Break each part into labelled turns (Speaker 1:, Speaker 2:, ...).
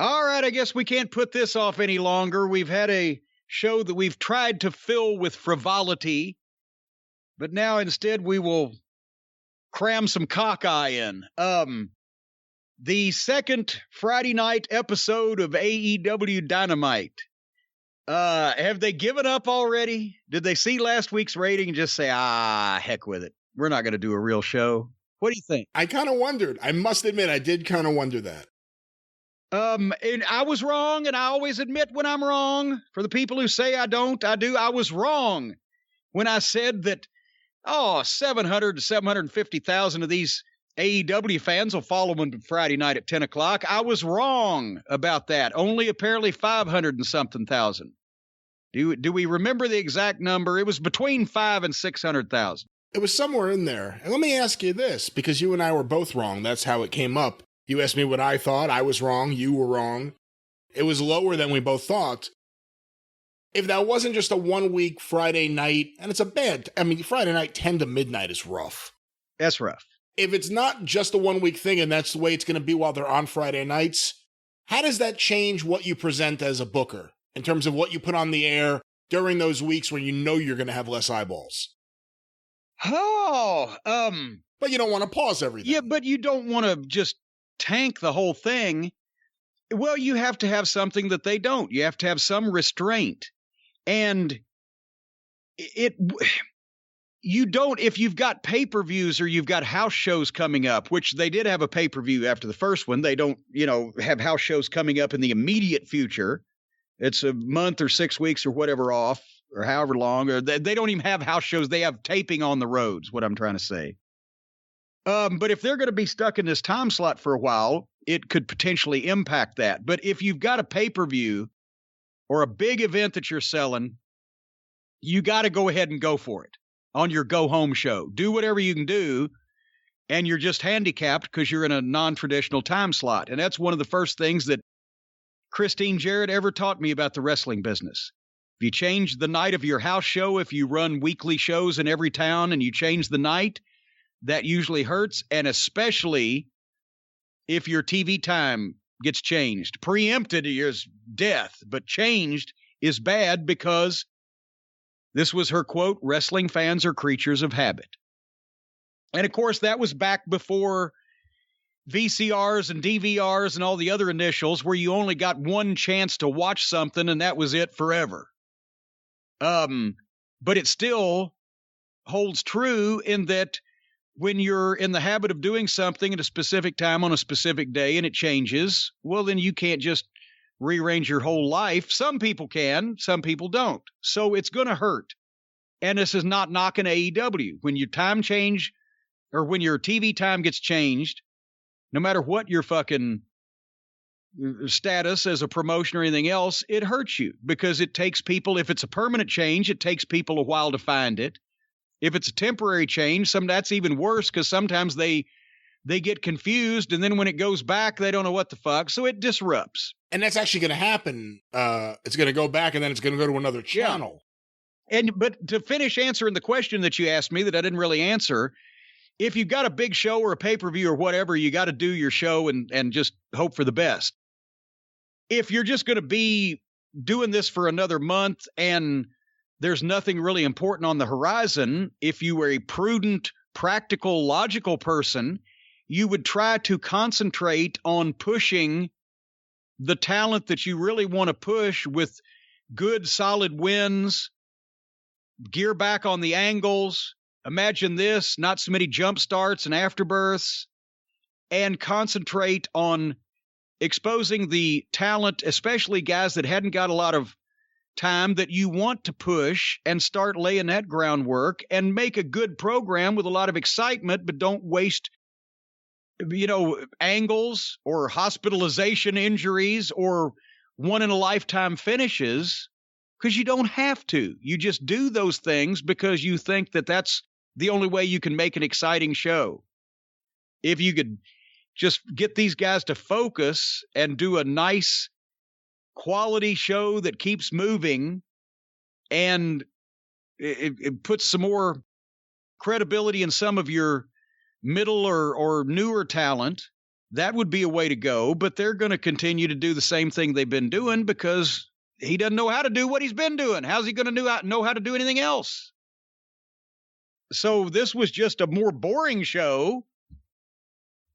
Speaker 1: All right, I guess we can't put this off any longer. We've had a show that we've tried to fill with frivolity, but now instead we will cram some cockeye in. The second Friday night episode of AEW Dynamite. Have they given up already? Did they see last week's rating and just say, heck with it. We're not going to do a real show? What do you think?
Speaker 2: I kind of wondered. I must admit, I did kind of wonder that.
Speaker 1: And I was wrong, and I always admit when I'm wrong. For the people who say I don't, I do. I was wrong when I said that, 700 to 750,000 of these AEW fans will follow them Friday night at 10 o'clock. I was wrong about that. Only apparently 500 and something thousand. Do we remember the exact number? It was between 5 and 600,000.
Speaker 2: It was somewhere in there. And let me ask you this, because you and I were both wrong. That's how it came up. You asked me what I thought. I was wrong. You were wrong. It was lower than we both thought. If that wasn't just a 1 week Friday night, and it's Friday night 10 to midnight is rough.
Speaker 1: That's rough.
Speaker 2: If it's not just a 1 week thing and that's the way it's going to be while they're on Friday nights, how does that change what you present as a booker in terms of what you put on the air during those weeks when you know you're going to have less eyeballs?
Speaker 1: But
Speaker 2: you don't want to pause everything.
Speaker 1: Yeah, but you don't want to just tank the whole thing. Well, you have to have something that they don't. You have to have some restraint. And you don't, if you've got pay-per-views or you've got house shows coming up, which they did have a pay-per-view after the first one. They don't, have house shows coming up in the immediate future. It's a month or 6 weeks or whatever off, or however long, or they don't even have house shows. They have taping on the roads, what I'm trying to say. But if they're going to be stuck in this time slot for a while, it could potentially impact that. But if you've got a pay-per-view or a big event that you're selling, you got to go ahead and go for it on your go-home show. Do whatever you can do, and you're just handicapped because you're in a non-traditional time slot. And that's one of the first things that Christine Jarrett ever taught me about the wrestling business. If you change the night of your house show, if you run weekly shows in every town and you change the night, that usually hurts, and especially if your TV time gets changed. Preempted is death, but changed is bad because this was her quote, wrestling fans are creatures of habit. And of course, that was back before VCRs and DVRs and all the other initials where you only got one chance to watch something and that was it forever. But it still holds true in that when you're in the habit of doing something at a specific time on a specific day and it changes, well, then you can't just rearrange your whole life. Some people can, some people don't. So it's going to hurt. And this is not knocking AEW. When your time change or when your TV time gets changed, no matter what your fucking status as a promotion or anything else, it hurts you because it takes people, if it's a permanent change, it takes people a while to find it. If it's a temporary change, that's even worse because sometimes they get confused, and then when it goes back, they don't know what the fuck, so it disrupts.
Speaker 2: And that's actually going to happen. It's going to go back, and then it's going to go to another channel.
Speaker 1: Yeah. But to finish answering the question that you asked me that I didn't really answer, if you've got a big show or a pay-per-view or whatever, you got to do your show and just hope for the best. If you're just going to be doing this for another month and there's nothing really important on the horizon, if you were a prudent, practical, logical person, you would try to concentrate on pushing the talent that you really want to push with good, solid wins, gear back on the angles. Imagine this, not so many jump starts and afterbirths, and concentrate on exposing the talent, especially guys that hadn't got a lot of time that you want to push, and start laying that groundwork and make a good program with a lot of excitement, but don't waste, angles or hospitalization injuries or one-in-a-lifetime finishes, because you don't have to. You just do those things because you think that that's the only way you can make an exciting show. If you could just get these guys to focus and do a nice quality show that keeps moving, and it puts some more credibility in some of your middle or newer talent, that would be a way to go, but they're going to continue to do the same thing they've been doing because he doesn't know how to do what he's been doing. How's he going to know how to do anything else? So this was just a more boring show.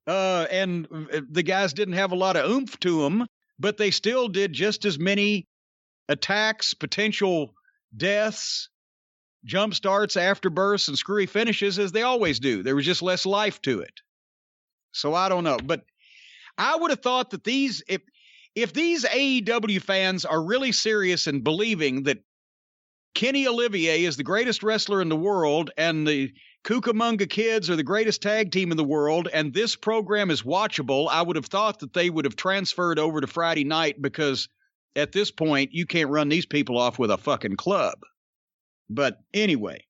Speaker 1: And the guys didn't have a lot of oomph to them, but they still did just as many attacks, potential deaths, jump starts, afterbursts, and screwy finishes as they always do. There was just less life to it. So I don't know. But I would have thought that if these AEW fans are really serious in believing that Kenny Olivier is the greatest wrestler in the world and the Cucamonga Kids are the greatest tag team in the world and this program is watchable, I would have thought that they would have transferred over to Friday night because at this point, you can't run these people off with a fucking club. But anyway,